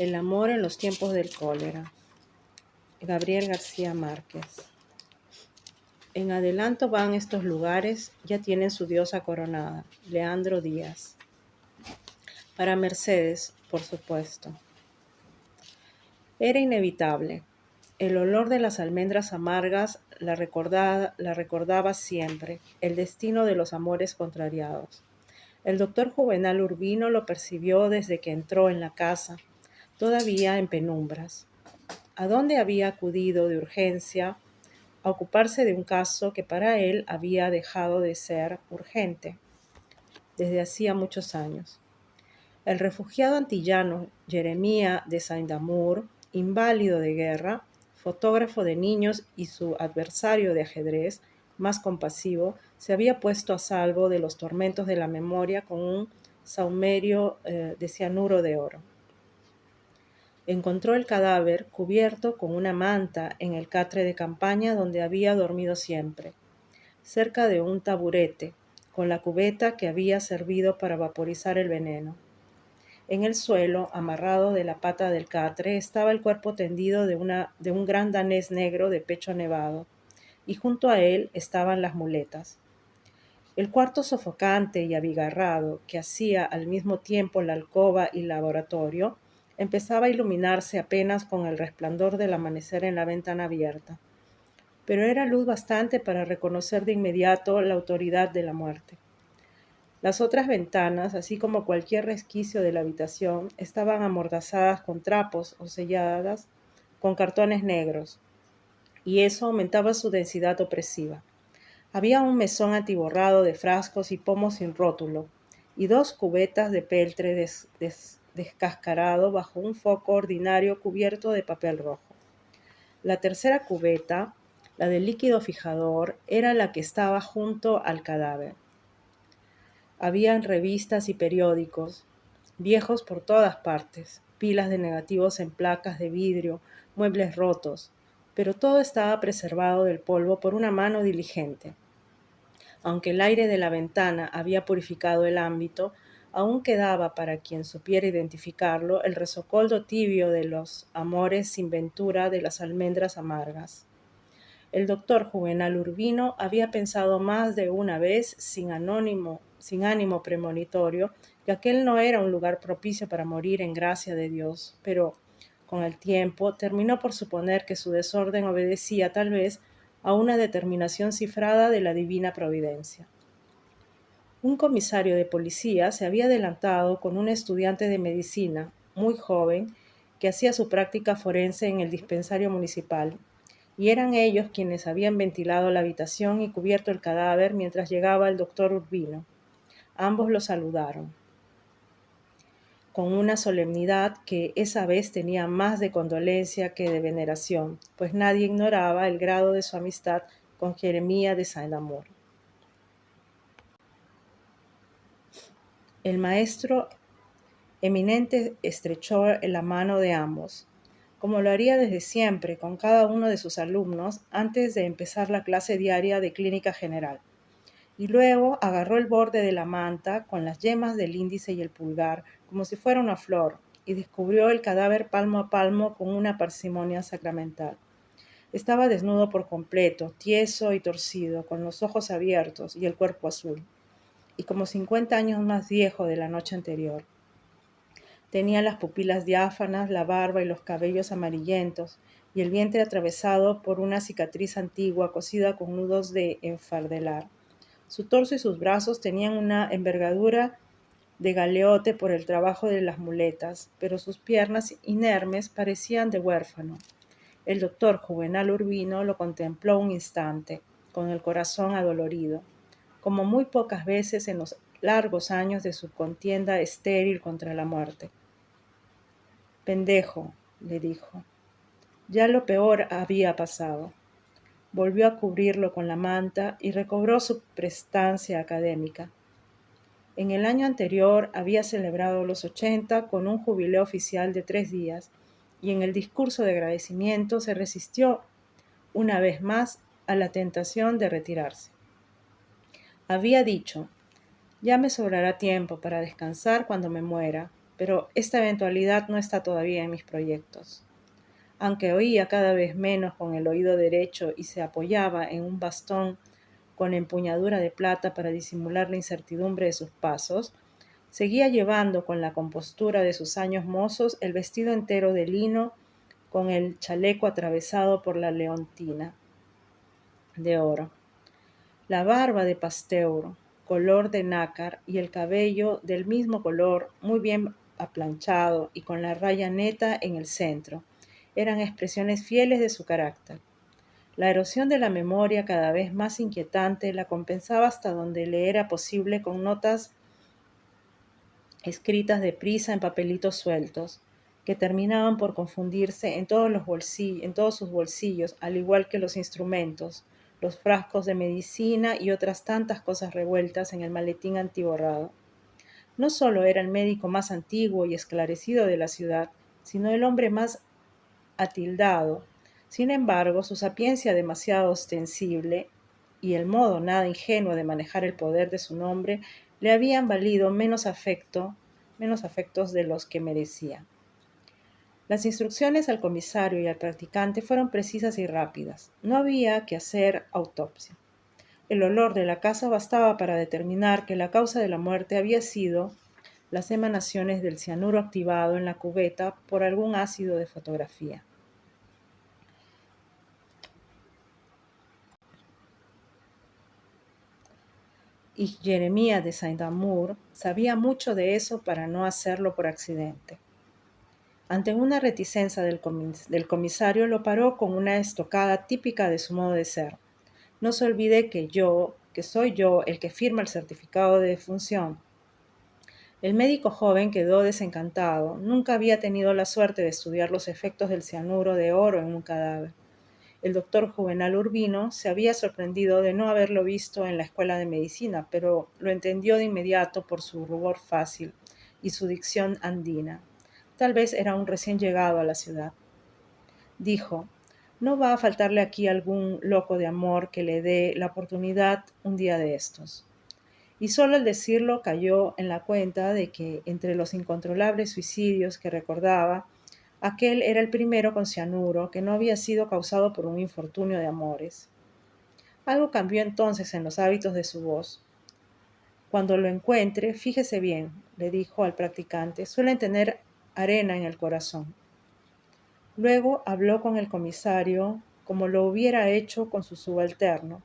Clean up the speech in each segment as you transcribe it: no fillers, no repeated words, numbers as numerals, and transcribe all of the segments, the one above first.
El amor en los tiempos del cólera. Gabriel García Márquez. En adelanto van estos lugares, ya tienen su diosa coronada. Leandro Díaz. Para Mercedes, por supuesto. Era inevitable. El olor de las almendras amargas la recordaba siempre, el destino de los amores contrariados. El doctor Juvenal Urbino lo percibió desde que entró en la casa, todavía en penumbras. ¿A dónde había acudido de urgencia a ocuparse de un caso que para él había dejado de ser urgente desde hacía muchos años? El refugiado antillano Jeremía de Saint-Amour, inválido de guerra, fotógrafo de niños y su adversario de ajedrez, más compasivo, se había puesto a salvo de los tormentos de la memoria con un saumerio de cianuro de oro. Encontró el cadáver cubierto con una manta en el catre de campaña donde había dormido siempre, cerca de un taburete, con la cubeta que había servido para vaporizar el veneno. En el suelo, amarrado de la pata del catre, estaba el cuerpo tendido de un gran danés negro de pecho nevado, y junto a él estaban las muletas. El cuarto sofocante y abigarrado, que hacía al mismo tiempo la alcoba y laboratorio, empezaba a iluminarse apenas con el resplandor del amanecer en la ventana abierta. Pero era luz bastante para reconocer de inmediato la autoridad de la muerte. Las otras ventanas, así como cualquier resquicio de la habitación, estaban amordazadas con trapos o selladas con cartones negros, y eso aumentaba su densidad opresiva. Había un mesón atiborrado de frascos y pomos sin rótulo, y 2 cubetas de peltre descascarado bajo un foco ordinario cubierto de papel rojo. La tercera cubeta, la del líquido fijador, era la que estaba junto al cadáver. Habían revistas y periódicos, viejos por todas partes, pilas de negativos en placas de vidrio, muebles rotos, pero todo estaba preservado del polvo por una mano diligente. Aunque el aire de la ventana había purificado el ámbito, aún quedaba para quien supiera identificarlo el resocoldo tibio de los amores sin ventura de las almendras amargas. El doctor Juvenal Urbino había pensado más de una vez, sin ánimo premonitorio, que aquel no era un lugar propicio para morir en gracia de Dios, pero con el tiempo terminó por suponer que su desorden obedecía tal vez a una determinación cifrada de la divina providencia. Un comisario de policía se había adelantado con un estudiante de medicina, muy joven, que hacía su práctica forense en el dispensario municipal, y eran ellos quienes habían ventilado la habitación y cubierto el cadáver mientras llegaba el doctor Urbino. Ambos lo saludaron, con una solemnidad que esa vez tenía más de condolencia que de veneración, pues nadie ignoraba el grado de su amistad con Jeremía de Saint-Amour. El maestro eminente estrechó la mano de ambos, como lo haría desde siempre con cada uno de sus alumnos antes de empezar la clase diaria de clínica general, y luego agarró el borde de la manta con las yemas del índice y el pulgar, como si fuera una flor, y descubrió el cadáver palmo a palmo con una parsimonia sacramental. Estaba desnudo por completo, tieso y torcido, con los ojos abiertos y el cuerpo azul, y como 50 años más viejo de la noche anterior. Tenía las pupilas diáfanas, la barba y los cabellos amarillentos, y el vientre atravesado por una cicatriz antigua cosida con nudos de enfardelar. Su torso y sus brazos tenían una envergadura de galeote por el trabajo de las muletas, pero sus piernas inermes parecían de huérfano. El doctor Juvenal Urbino lo contempló un instante, con el corazón adolorido, como muy pocas veces en los largos años de su contienda estéril contra la muerte. «Pendejo», le dijo. Ya lo peor había pasado. Volvió a cubrirlo con la manta y recobró su prestancia académica. En el año anterior había celebrado los 80 con un jubileo oficial de 3 días, y en el discurso de agradecimiento se resistió una vez más a la tentación de retirarse. Había dicho: «Ya me sobrará tiempo para descansar cuando me muera, pero esta eventualidad no está todavía en mis proyectos. Aunque oía cada vez menos con el oído derecho y se apoyaba en un bastón con empuñadura de plata para disimular la incertidumbre de sus pasos, seguía llevando con la compostura de sus años mozos el vestido entero de lino con el chaleco atravesado por la leontina de oro, la barba de pasteur, color de nácar, y el cabello del mismo color, muy bien aplanchado y con la raya neta en el centro, eran expresiones fieles de su carácter. La erosión de la memoria, cada vez más inquietante, la compensaba hasta donde le era posible con notas escritas deprisa en papelitos sueltos, que terminaban por confundirse en todos sus bolsillos, al igual que los instrumentos, los frascos de medicina y otras tantas cosas revueltas en el maletín antiborrado. No solo era el médico más antiguo y esclarecido de la ciudad, sino el hombre más atildado. Sin embargo, su sapiencia demasiado ostensible y el modo nada ingenuo de manejar el poder de su nombre le habían valido menos afectos de los que merecía. Las instrucciones al comisario y al practicante fueron precisas y rápidas. No había que hacer autopsia. El olor de la casa bastaba para determinar que la causa de la muerte había sido las emanaciones del cianuro activado en la cubeta por algún ácido de fotografía. Y Jeremías de Saint-Amour sabía mucho de eso para no hacerlo por accidente. Ante una reticencia del comisario, lo paró con una estocada típica de su modo de ser. No se olvide que soy yo el que firma el certificado de defunción. El médico joven quedó desencantado. Nunca había tenido la suerte de estudiar los efectos del cianuro de oro en un cadáver. El doctor Juvenal Urbino se había sorprendido de no haberlo visto en la escuela de medicina, pero lo entendió de inmediato por su rubor fácil y su dicción andina. Tal vez era un recién llegado a la ciudad. Dijo, no va a faltarle aquí algún loco de amor que le dé la oportunidad un día de estos. Y solo al decirlo cayó en la cuenta de que entre los incontrolables suicidios que recordaba, aquel era el primero con cianuro que no había sido causado por un infortunio de amores. Algo cambió entonces en los hábitos de su voz. Cuando lo encuentre, fíjese bien, le dijo al practicante, suelen tener arena en el corazón. Luego habló con el comisario como lo hubiera hecho con su subalterno.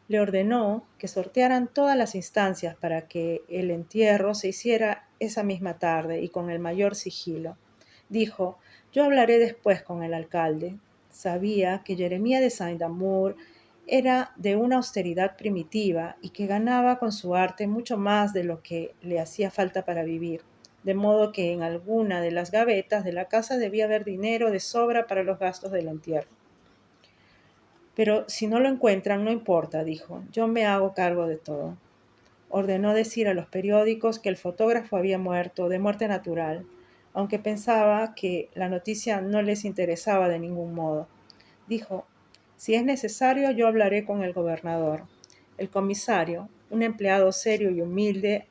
Le ordenó que sortearan todas las instancias para que el entierro se hiciera esa misma tarde y con el mayor sigilo. Dijo, yo hablaré después con el alcalde. Sabía que Jeremías de Saint-Amour era de una austeridad primitiva y que ganaba con su arte mucho más de lo que le hacía falta para vivir, de modo que en alguna de las gavetas de la casa debía haber dinero de sobra para los gastos del entierro. Pero si no lo encuentran, no importa, dijo, yo me hago cargo de todo. Ordenó decir a los periódicos que el fotógrafo había muerto de muerte natural, aunque pensaba que la noticia no les interesaba de ningún modo. Dijo, si es necesario, yo hablaré con el gobernador. El comisario, un empleado serio y humilde,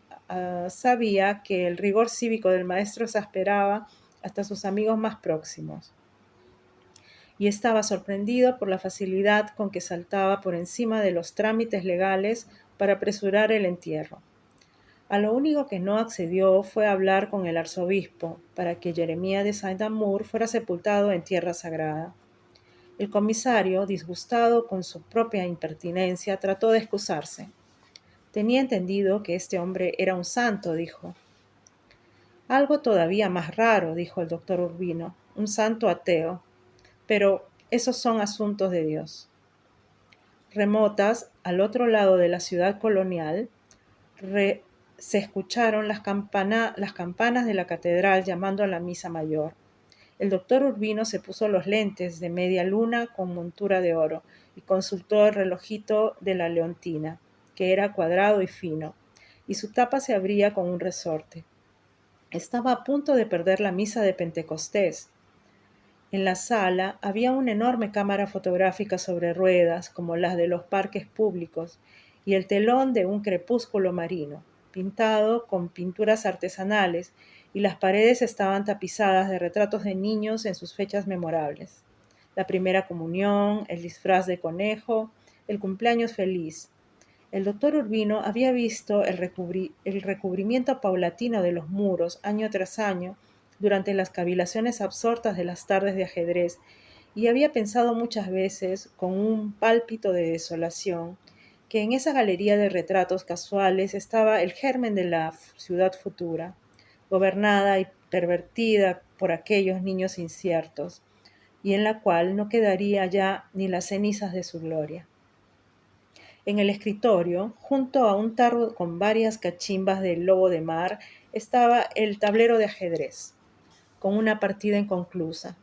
sabía que el rigor cívico del maestro exasperaba hasta sus amigos más próximos, y estaba sorprendido por la facilidad con que saltaba por encima de los trámites legales para apresurar el entierro. A lo único que no accedió fue hablar con el arzobispo para que Jeremías de Saint-Amour fuera sepultado en tierra sagrada. El comisario, disgustado con su propia impertinencia, trató de excusarse. Tenía entendido que este hombre era un santo, dijo. Algo todavía más raro, dijo el doctor Urbino, un santo ateo. Pero esos son asuntos de Dios. Remotas, al otro lado de la ciudad colonial, se escucharon las campanas de la catedral llamando a la misa mayor. El doctor Urbino se puso los lentes de media luna con montura de oro y consultó el relojito de la leontina, que era cuadrado y fino, y su tapa se abría con un resorte. Estaba a punto de perder la misa de Pentecostés. En la sala había una enorme cámara fotográfica sobre ruedas, como las de los parques públicos, y el telón de un crepúsculo marino, pintado con pinturas artesanales y las paredes estaban tapizadas de retratos de niños en sus fechas memorables. La primera comunión, el disfraz de conejo, el cumpleaños feliz. El doctor Urbino había visto el recubrimiento paulatino de los muros año tras año durante las cavilaciones absortas de las tardes de ajedrez y había pensado muchas veces, con un pálpito de desolación, que en esa galería de retratos casuales estaba el germen de la ciudad futura, gobernada y pervertida por aquellos niños inciertos, y en la cual no quedaría ya ni las cenizas de su gloria. En el escritorio, junto a un tarro con varias cachimbas de lobo de mar, estaba el tablero de ajedrez, con una partida inconclusa.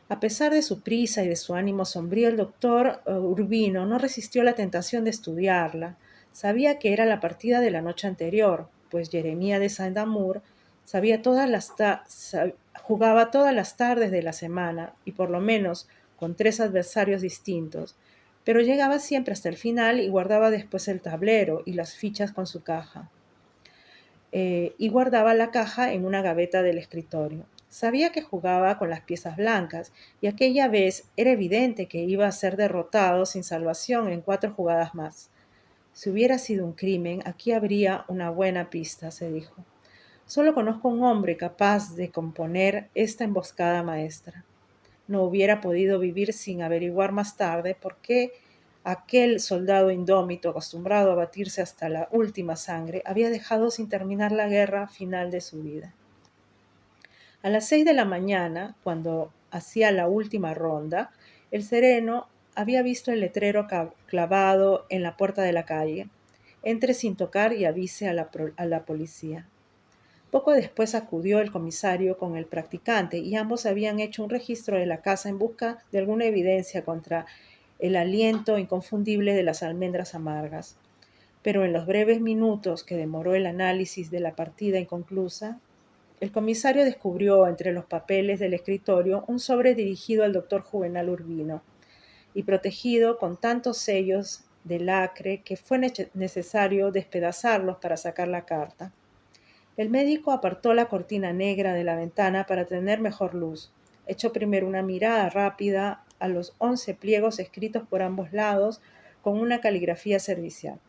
A pesar de su prisa y de su ánimo sombrío, el doctor Urbino no resistió la tentación de estudiarla. Sabía que era la partida de la noche anterior, pues Jeremía de Saint-Amour jugaba todas las tardes de la semana y por lo menos con 3 adversarios distintos, pero llegaba siempre hasta el final y guardaba después el tablero y las fichas con su caja. Y guardaba la caja en una gaveta del escritorio. Sabía que jugaba con las piezas blancas y aquella vez era evidente que iba a ser derrotado sin salvación en 4 jugadas más. Si hubiera sido un crimen, aquí habría una buena pista, se dijo. Solo conozco un hombre capaz de componer esta emboscada maestra. No hubiera podido vivir sin averiguar más tarde por qué aquel soldado indómito, acostumbrado a batirse hasta la última sangre, había dejado sin terminar la guerra final de su vida. A las 6 de la mañana, cuando hacía la última ronda, el sereno había visto el letrero clavado en la puerta de la calle. Entre sin tocar y avise a la policía. Poco después acudió el comisario con el practicante y ambos habían hecho un registro de la casa en busca de alguna evidencia contra el aliento inconfundible de las almendras amargas. Pero en los breves minutos que demoró el análisis de la partida inconclusa, el comisario descubrió entre los papeles del escritorio un sobre dirigido al doctor Juvenal Urbino y protegido con tantos sellos de lacre que fue necesario despedazarlos para sacar la carta. El médico apartó la cortina negra de la ventana para tener mejor luz. Echó primero una mirada rápida a los 11 pliegos escritos por ambos lados con una caligrafía servicial.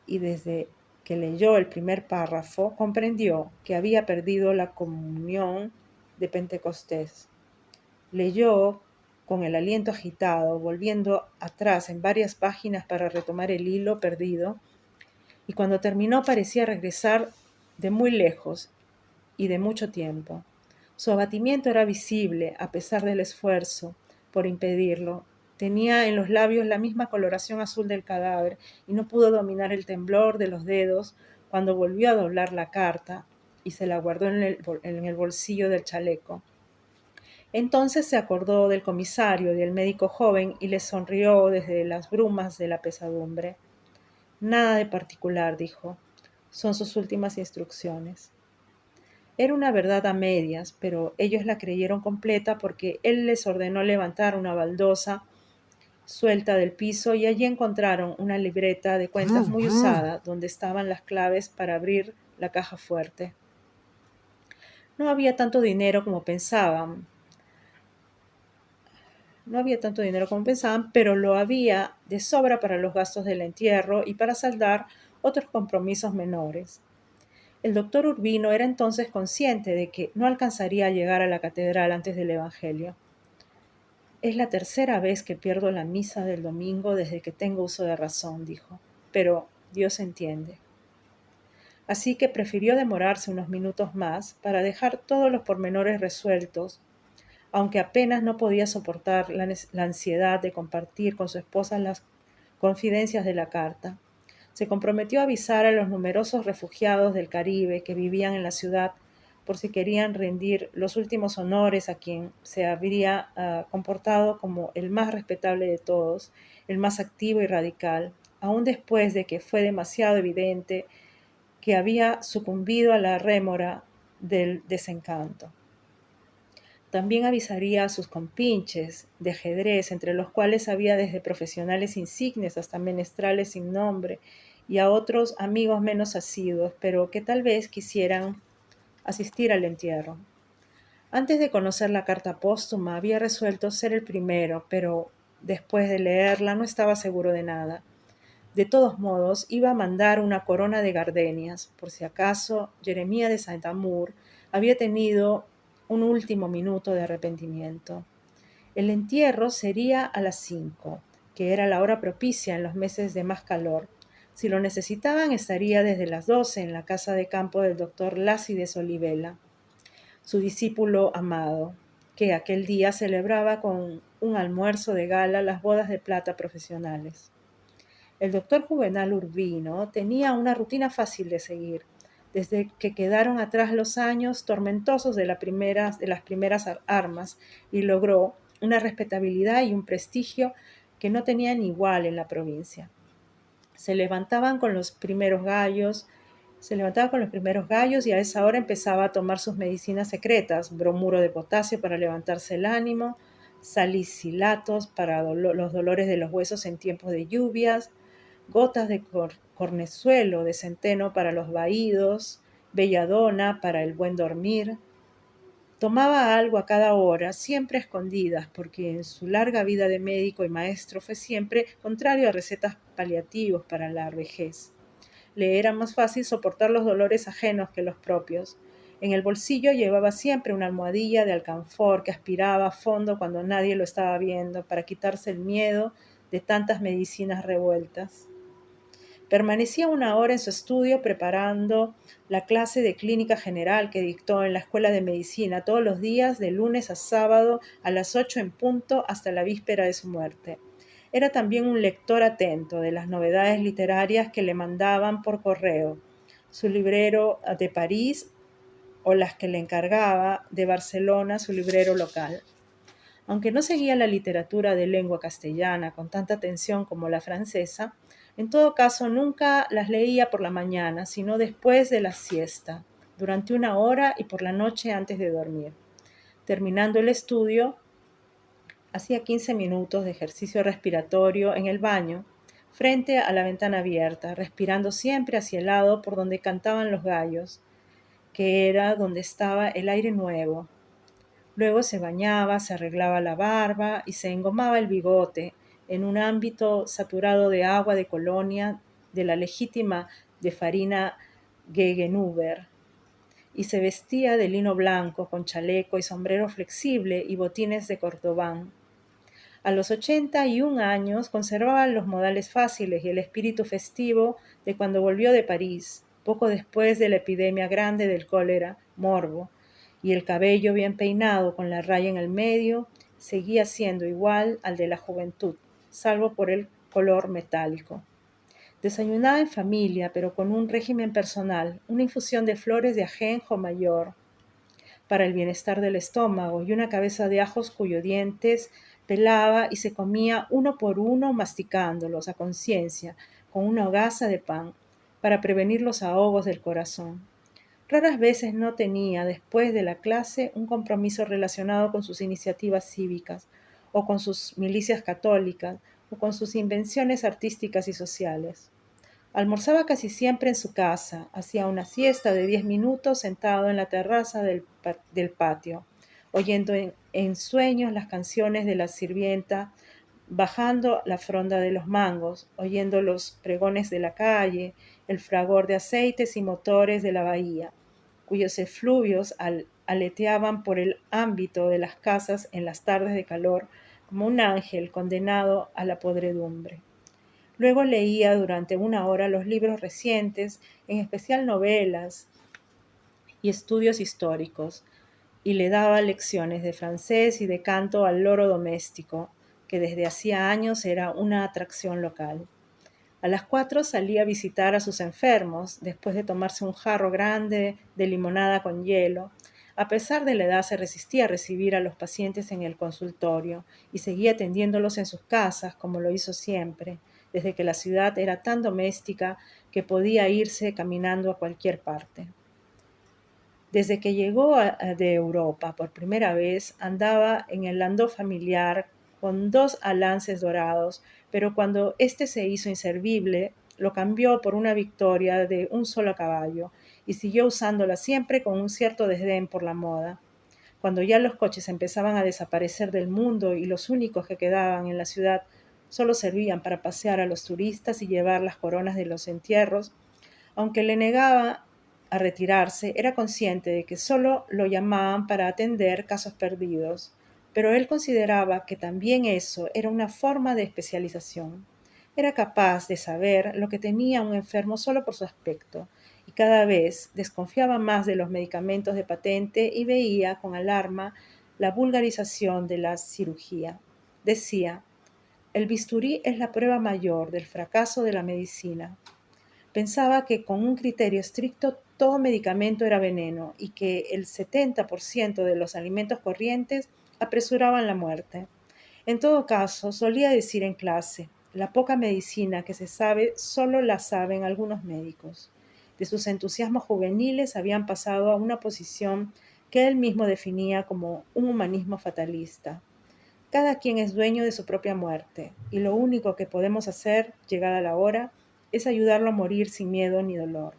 Y desde que leyó el primer párrafo, comprendió que había perdido la comunión de Pentecostés. Leyó con el aliento agitado, volviendo atrás en varias páginas para retomar el hilo perdido, y cuando terminó parecía regresar de muy lejos y de mucho tiempo. Su abatimiento era visible, a pesar del esfuerzo por impedirlo. Tenía en los labios la misma coloración azul del cadáver y no pudo dominar el temblor de los dedos cuando volvió a doblar la carta y se la guardó en el bolsillo del chaleco. Entonces se acordó del comisario y del médico joven y le sonrió desde las brumas de la pesadumbre. Nada de particular, dijo. Son sus últimas instrucciones. Era una verdad a medias, pero ellos la creyeron completa porque él les ordenó levantar una baldosa suelta del piso y allí encontraron una libreta de cuentas muy usada donde estaban las claves para abrir la caja fuerte. No había tanto dinero como pensaban, pero lo había de sobra para los gastos del entierro y para saldar otros compromisos menores. El doctor Urbino era entonces consciente de que no alcanzaría a llegar a la catedral antes del Evangelio. Es la tercera vez que pierdo la misa del domingo desde que tengo uso de razón, dijo, pero Dios entiende. Así que prefirió demorarse unos minutos más para dejar todos los pormenores resueltos, aunque apenas no podía soportar la ansiedad de compartir con su esposa las confidencias de la carta. Se comprometió a avisar a los numerosos refugiados del Caribe que vivían en la ciudad por si querían rendir los últimos honores a quien se habría comportado como el más respetable de todos, el más activo y radical, aun después de que fue demasiado evidente que había sucumbido a la rémora del desencanto. También avisaría a sus compinches de ajedrez, entre los cuales había desde profesionales insignes hasta menestrales sin nombre, y a otros amigos menos asiduos, pero que tal vez quisieran asistir al entierro. Antes de conocer la carta póstuma había resuelto ser el primero, pero después de leerla no estaba seguro de nada. De todos modos, iba a mandar una corona de gardenias, por si acaso Jeremía de Saint-Amour había tenido un último minuto de arrepentimiento. El entierro sería a las 5, que era la hora propicia en los meses de más calor. Si lo necesitaban, estaría desde las 12 en la casa de campo del doctor Lácides Olivella, su discípulo amado, que aquel día celebraba con un almuerzo de gala las bodas de plata profesionales. El doctor Juvenal Urbino tenía una rutina fácil de seguir, desde que quedaron atrás los años tormentosos de las primeras armas, y logró una respetabilidad y un prestigio que no tenían igual en la provincia. Se levantaba con los primeros gallos y a esa hora empezaba a tomar sus medicinas secretas: bromuro de potasio para levantarse el ánimo, salicilatos para los dolores de los huesos en tiempos de lluvias, gotas de cornezuelo de centeno para los vaídos, belladona para el buen dormir. Tomaba algo a cada hora, siempre a escondidas, porque en su larga vida de médico y maestro fue siempre contrario a recetas paliativos para la vejez. Le era más fácil soportar los dolores ajenos que los propios. En el bolsillo llevaba siempre una almohadilla de alcanfor que aspiraba a fondo cuando nadie lo estaba viendo, para quitarse el miedo de tantas medicinas revueltas. Permanecía una hora en su estudio preparando la clase de clínica general que dictó en la Escuela de Medicina todos los días, de lunes a sábado, a las 8 en punto, hasta la víspera de su muerte. Era también un lector atento de las novedades literarias que le mandaban por correo, su librero de París, o las que le encargaba de Barcelona su librero local. Aunque no seguía la literatura de lengua castellana con tanta atención como la francesa, en todo caso nunca las leía por la mañana, sino después de la siesta, durante una hora, y por la noche antes de dormir. Terminando el estudio, hacía 15 minutos de ejercicio respiratorio en el baño, frente a la ventana abierta, respirando siempre hacia el lado por donde cantaban los gallos, que era donde estaba el aire nuevo. Luego se bañaba, se arreglaba la barba y se engomaba el bigote en un ámbito saturado de agua de colonia de la legítima de Farina Gegenüber, y se vestía de lino blanco con chaleco y sombrero flexible y botines de cordobán. A los 81 años conservaba los modales fáciles y el espíritu festivo de cuando volvió de París, poco después de la epidemia grande del cólera morbo, y el cabello bien peinado con la raya en el medio seguía siendo igual al de la juventud, salvo por el color metálico. Desayunaba en familia, pero con un régimen personal, una infusión de flores de ajenjo mayor para el bienestar del estómago y una cabeza de ajos cuyos dientes pelaba y se comía uno por uno, masticándolos a conciencia con una hogaza de pan para prevenir los ahogos del corazón. Raras veces no tenía, después de la clase, un compromiso relacionado con sus iniciativas cívicas, o con sus milicias católicas, o con sus invenciones artísticas y sociales. Almorzaba casi siempre en su casa, hacía una siesta de 10 minutos sentado en la terraza del patio, oyendo en sueños las canciones de la sirvienta, bajando la fronda de los mangos, oyendo los pregones de la calle, el fragor de aceites y motores de la bahía, cuyos efluvios aleteaban por el ámbito de las casas en las tardes de calor como un ángel condenado a la podredumbre. Luego leía durante una hora los libros recientes, en especial novelas y estudios históricos, y le daba lecciones de francés y de canto al loro doméstico, que desde hacía años era una atracción local. A las 4 salía a visitar a sus enfermos, después de tomarse un jarro grande de limonada con hielo. A pesar de la edad, se resistía a recibir a los pacientes en el consultorio y seguía atendiéndolos en sus casas, como lo hizo siempre, desde que la ciudad era tan doméstica que podía irse caminando a cualquier parte. Desde que llegó de Europa por primera vez, andaba en el landó familiar con 2 alances dorados, pero cuando éste se hizo inservible, lo cambió por una victoria de un solo caballo y siguió usándola siempre con un cierto desdén por la moda. Cuando ya los coches empezaban a desaparecer del mundo y los únicos que quedaban en la ciudad solo servían para pasear a los turistas y llevar las coronas de los entierros, aunque le negaba a retirarse, era consciente de que solo lo llamaban para atender casos perdidos, pero él consideraba que también eso era una forma de especialización. Era capaz de saber lo que tenía un enfermo solo por su aspecto, y cada vez desconfiaba más de los medicamentos de patente y veía con alarma la vulgarización de la cirugía. Decía, el bisturí es la prueba mayor del fracaso de la medicina. Pensaba que con un criterio estricto todo medicamento era veneno y que el 70% de los alimentos corrientes apresuraban la muerte. En todo caso, solía decir en clase, la poca medicina que se sabe solo la saben algunos médicos. De sus entusiasmos juveniles habían pasado a una posición que él mismo definía como un humanismo fatalista. Cada quien es dueño de su propia muerte, y lo único que podemos hacer, llegada la hora, es ayudarlo a morir sin miedo ni dolor.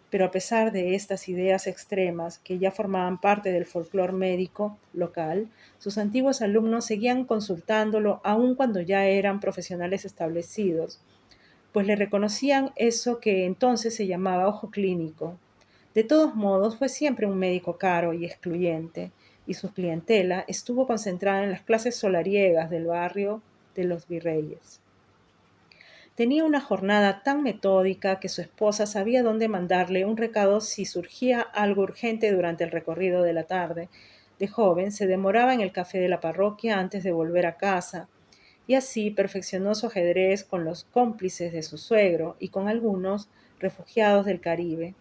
Pero a pesar de estas ideas extremas que ya formaban parte del folclore médico local, sus antiguos alumnos seguían consultándolo aun cuando ya eran profesionales establecidos, pues le reconocían eso que entonces se llamaba ojo clínico. De todos modos, fue siempre un médico caro y excluyente, y su clientela estuvo concentrada en las clases solariegas del barrio de los Virreyes. Tenía una jornada tan metódica que su esposa sabía dónde mandarle un recado si surgía algo urgente durante el recorrido de la tarde. De joven se demoraba en el café de la parroquia antes de volver a casa, y así perfeccionó su ajedrez con los cómplices de su suegro y con algunos refugiados del Caribe.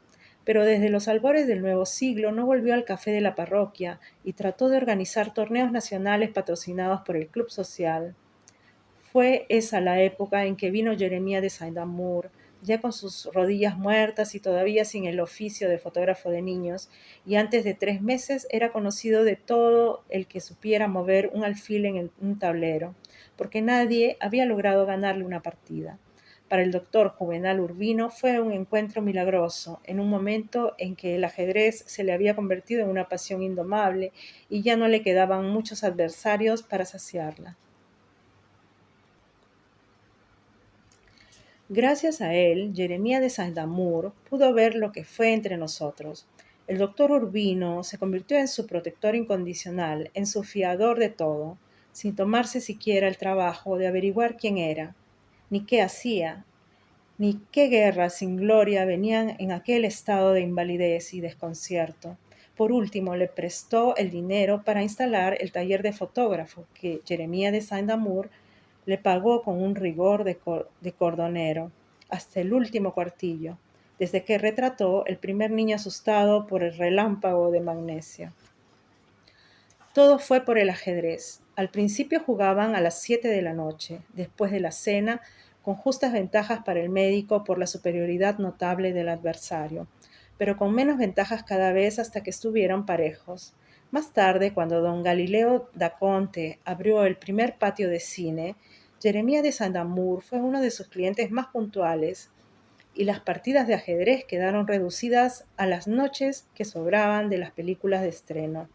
Pero desde los albores del nuevo siglo no volvió al café de la parroquia y trató de organizar torneos nacionales patrocinados por el Club Social. Fue esa la época en que vino Jeremías de Saint-Amour, ya con sus rodillas muertas y todavía sin el oficio de fotógrafo de niños, y antes de 3 meses era conocido de todo el que supiera mover un alfil en un tablero, porque nadie había logrado ganarle una partida. Para el doctor Juvenal Urbino fue un encuentro milagroso, en un momento en que el ajedrez se le había convertido en una pasión indomable y ya no le quedaban muchos adversarios para saciarla. Gracias a él, Jeremías de Saint-Amour pudo ver lo que fue entre nosotros. El doctor Urbino se convirtió en su protector incondicional, en su fiador de todo, sin tomarse siquiera el trabajo de averiguar quién era, ni qué hacía, ni qué guerras sin gloria venían en aquel estado de invalidez y desconcierto. Por último, le prestó el dinero para instalar el taller de fotógrafo que Jeremías de Saint-Amour le pagó con un rigor de cordonero, hasta el último cuartillo, desde que retrató el primer niño asustado por el relámpago de magnesio. Todo fue por el ajedrez. Al principio jugaban a las 7 de la noche, después de la cena, con justas ventajas para el médico por la superioridad notable del adversario, pero con menos ventajas cada vez hasta que estuvieron parejos. Más tarde, cuando don Galileo da Conte abrió el primer patio de cine, Jeremías de Saint-Amour fue uno de sus clientes más puntuales, y las partidas de ajedrez quedaron reducidas a las noches que sobraban de las películas de estreno.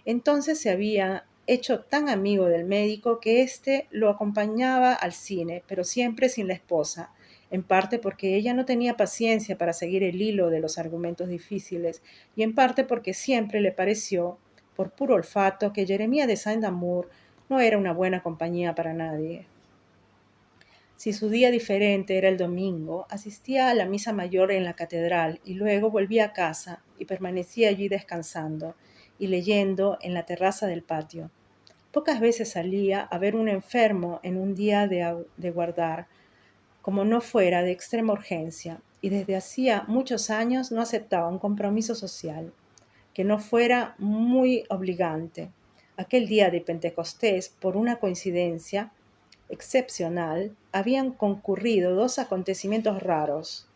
Entonces se había hecho tan amigo del médico que éste lo acompañaba al cine, pero siempre sin la esposa, en parte porque ella no tenía paciencia para seguir el hilo de los argumentos difíciles, y en parte porque siempre le pareció, por puro olfato, que Jeremías de Saint-Amour no era una buena compañía para nadie. Si su día diferente era el domingo, asistía a la misa mayor en la catedral y luego volvía a casa y permanecía allí descansando y leyendo en la terraza del patio. Pocas veces salía a ver un enfermo en un día de guardar, como no fuera de extrema urgencia, y desde hacía muchos años no aceptaba un compromiso social, que no fuera muy obligante. Aquel día de Pentecostés, por una coincidencia excepcional, habían concurrido dos acontecimientos raros: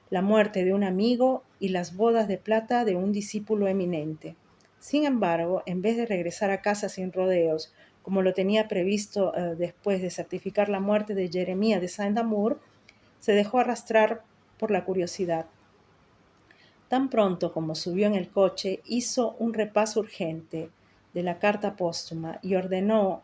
la muerte de un amigo y las bodas de plata de un discípulo eminente. Sin embargo, en vez de regresar a casa sin rodeos, como lo tenía previsto después de certificar la muerte de Jeremías de Saint-Amour, Se dejó arrastrar por la curiosidad. Tan pronto como subió en el coche, hizo un repaso urgente de la carta póstuma y ordenó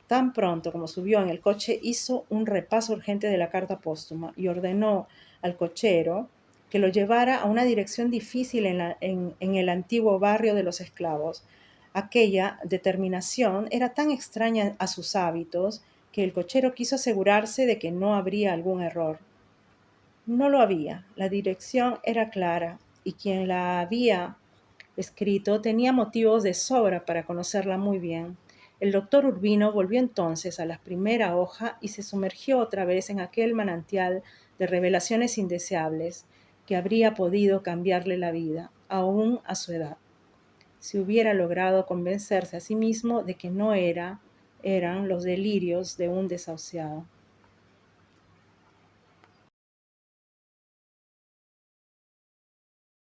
tan pronto como subió en el coche, hizo un repaso urgente de la carta póstuma y ordenó al cochero que lo llevara a una dirección difícil en el antiguo barrio de los esclavos. Aquella determinación era tan extraña a sus hábitos que el cochero quiso asegurarse de que no habría algún error. No lo había. La dirección era clara y quien la había escrito tenía motivos de sobra para conocerla muy bien. El doctor Urbino volvió entonces a la primera hoja y se sumergió otra vez en aquel manantial de revelaciones indeseables que habría podido cambiarle la vida, aún a su edad, si hubiera logrado convencerse a sí mismo de que no eran los delirios de un desahuciado.